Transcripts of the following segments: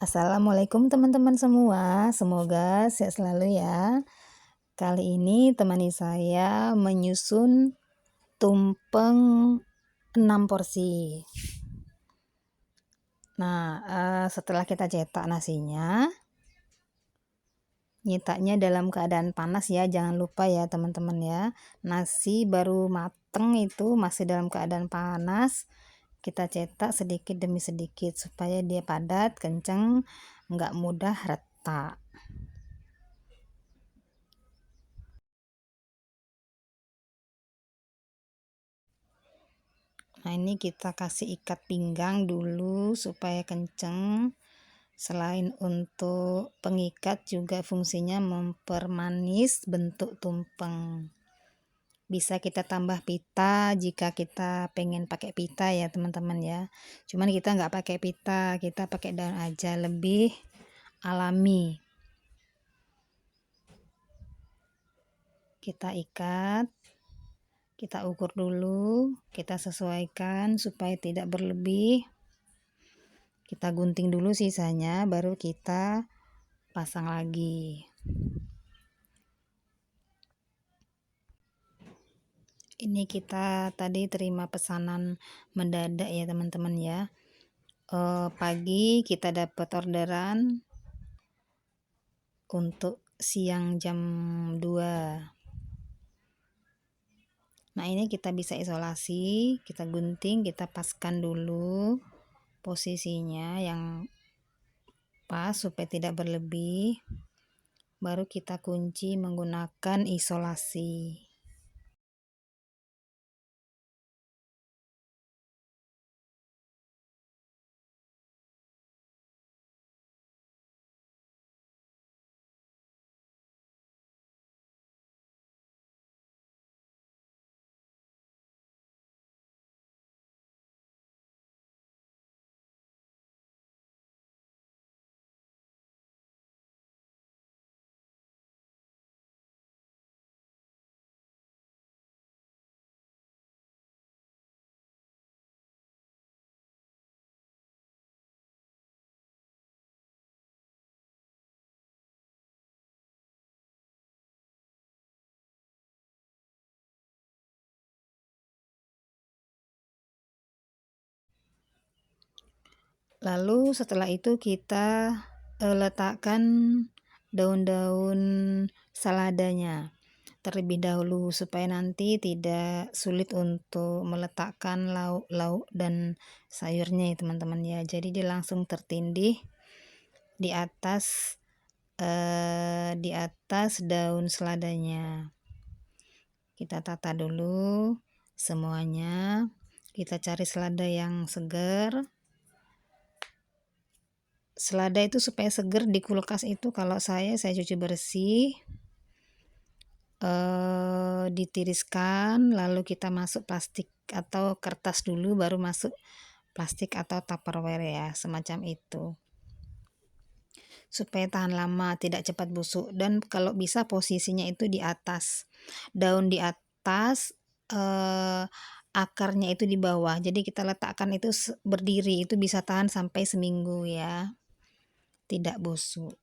Assalamualaikum teman-teman semua, semoga sehat selalu ya. Kali ini temani saya menyusun tumpeng 6 porsi. Nah, setelah kita cetak nasinya, nyetaknya dalam keadaan panas ya, jangan lupa ya teman-teman ya. Nasi baru mateng itu masih dalam keadaan panas, kita cetak sedikit demi sedikit supaya dia padat, kenceng, nggak mudah retak. Nah, ini kita kasih ikat pinggang dulu supaya kenceng. Selain untuk pengikat juga fungsinya mempermanis bentuk tumpeng. Bisa kita tambah pita jika kita pengen pakai pita ya teman-teman ya. Cuman kita nggak pakai pita, kita pakai daun aja, lebih alami. Kita ikat, kita ukur dulu, kita sesuaikan supaya tidak berlebih. Kita gunting dulu sisanya, baru kita pasang lagi. Ini kita tadi terima pesanan mendadak ya teman-teman ya. Pagi kita dapat orderan untuk siang jam 2. Nah, ini kita bisa isolasi, kita gunting, kita paskan dulu posisinya yang pas supaya tidak berlebih. Baru kita kunci menggunakan isolasi. Lalu setelah itu kita letakkan daun-daun saladanya terlebih dahulu supaya nanti tidak sulit untuk meletakkan lauk-lauk dan sayurnya ya teman-teman ya. Jadi dia langsung tertindih di atas daun seladanya. Kita tata dulu semuanya. Kita cari selada yang segar. Selada itu supaya seger di kulkas itu kalau saya cuci bersih, ditiriskan, lalu kita masuk plastik atau kertas dulu baru masuk plastik atau tupperware ya, semacam itu, supaya tahan lama, tidak cepat busuk. Dan kalau bisa posisinya itu di atas, daun di atas, akarnya itu di bawah, jadi kita letakkan itu berdiri, itu bisa tahan sampai seminggu ya, tidak busuk.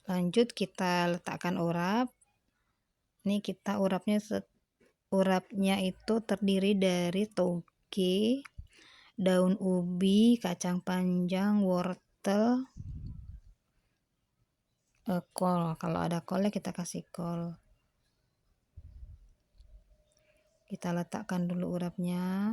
Lanjut kita letakkan urap. Ini kita urapnya itu terdiri dari toge, daun ubi, kacang panjang, wortel, kol. Kalau ada kolnya kita kasih kol. Kita letakkan dulu urapnya.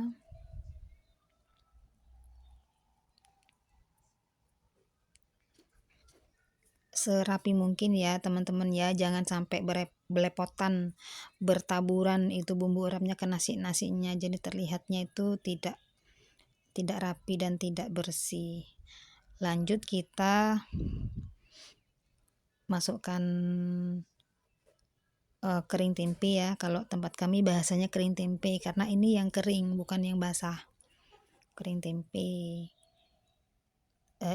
Serapi mungkin ya teman-teman ya, jangan sampai belepotan, bertaburan itu bumbu urapnya ke nasinya, jadi terlihatnya itu tidak rapi dan tidak bersih. Lanjut kita masukkan kering tempe ya, kalau tempat kami bahasanya kering tempe karena ini yang kering bukan yang basah. Kering tempe,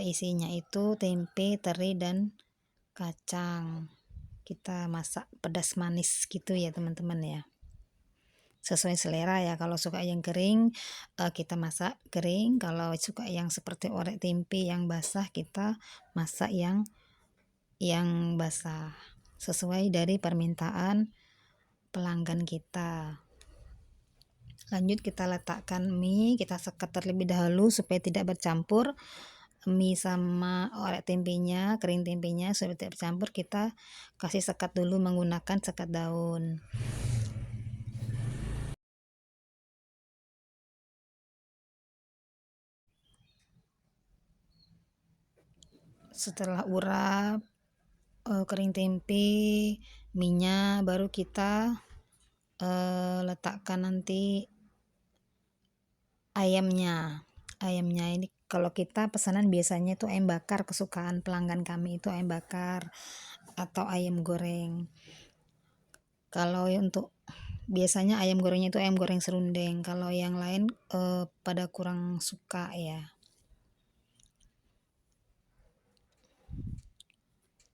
isinya itu tempe, teri, dan kacang. Kita masak pedas manis gitu ya teman-teman ya, sesuai selera ya. Kalau suka yang kering, kita masak kering. Kalau suka yang seperti orek tempe yang basah, kita masak yang basah, sesuai dari permintaan pelanggan kita. Lanjut kita letakkan mie, kita sekat terlebih dahulu supaya tidak bercampur mie sama orek tempenya, kering tempenya, supaya tidak bercampur. Kita kasih sekat dulu menggunakan sekat daun. Setelah urap, kering tempe, minyak, baru kita letakkan nanti ayamnya ini. Kalau kita pesanan biasanya itu ayam bakar, kesukaan pelanggan kami itu ayam bakar atau ayam goreng. Kalau untuk biasanya ayam gorengnya itu ayam goreng serundeng, kalau yang lain pada kurang suka ya.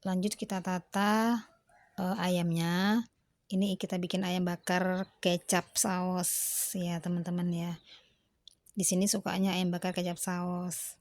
Lanjut kita tata ayamnya. Ini kita bikin ayam bakar kecap saus ya teman-teman ya. Di sini sukanya ayam bakar kecap saus.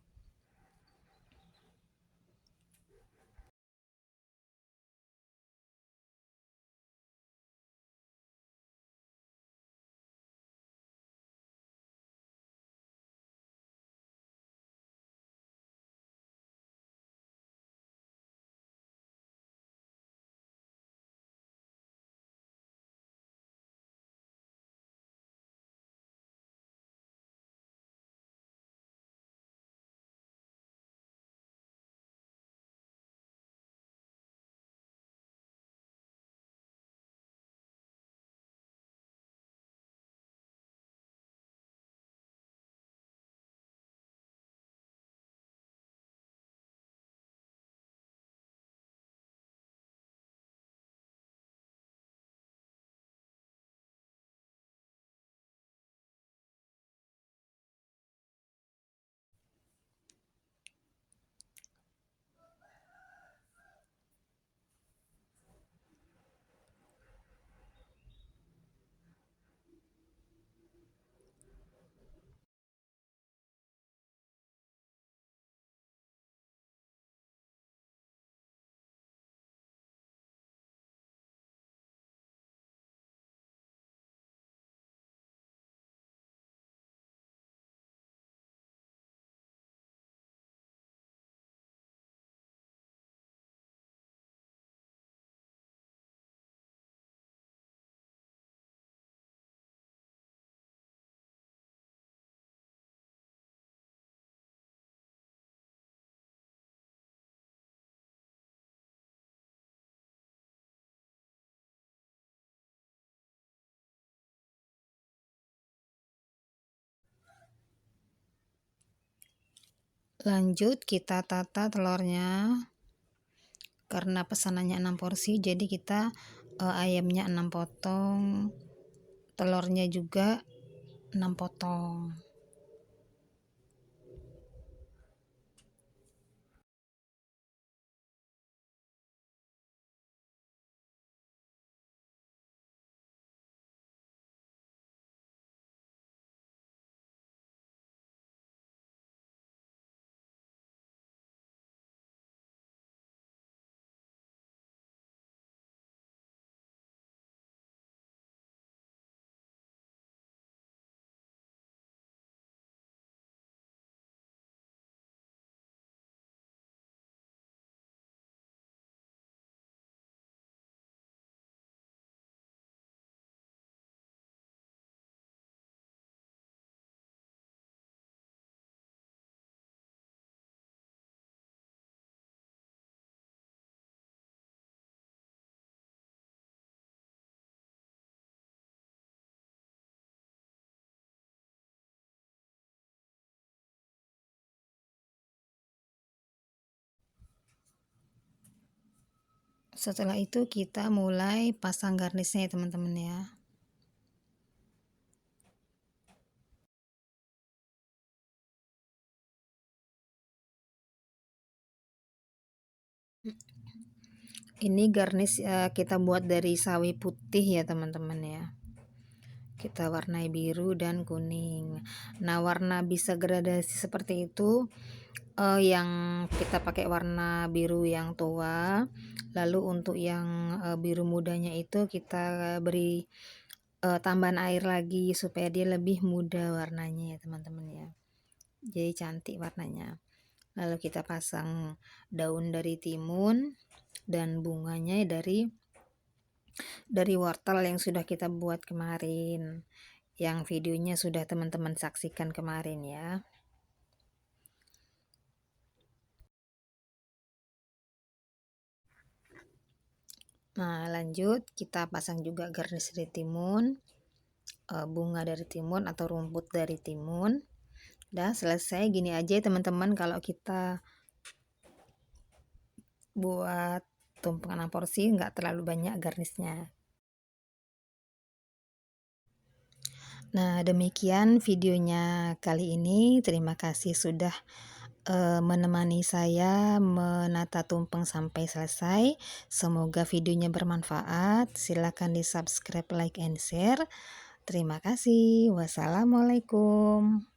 Lanjut kita tata telurnya. Karena pesanannya 6 porsi, jadi kita ayamnya 6 potong, telurnya juga 6 potong. Setelah itu kita mulai pasang garnisnya ya teman-teman ya. Ini garnish kita buat dari sawi putih ya teman-teman ya. Kita warnai biru dan kuning. Nah, warna bisa gradasi seperti itu. Yang kita pakai warna biru yang tua, lalu untuk yang biru mudanya itu kita beri tambahan air lagi supaya dia lebih muda warnanya ya teman-teman ya, jadi cantik warnanya. Lalu kita pasang daun dari timun dan bunganya dari wortel yang sudah kita buat kemarin, yang videonya sudah teman-teman saksikan kemarin ya. Nah, lanjut kita pasang juga garnish dari timun, bunga dari timun atau rumput dari timun. Dah selesai. Gini aja ya teman-teman kalau kita buat tumpeng 6 porsi, nggak terlalu banyak garnisnya. Nah, demikian videonya kali ini. Terima kasih sudah menemani saya menata tumpeng sampai selesai. Semoga videonya bermanfaat. Silakan di subscribe, like, and share. Terima kasih. Wassalamualaikum.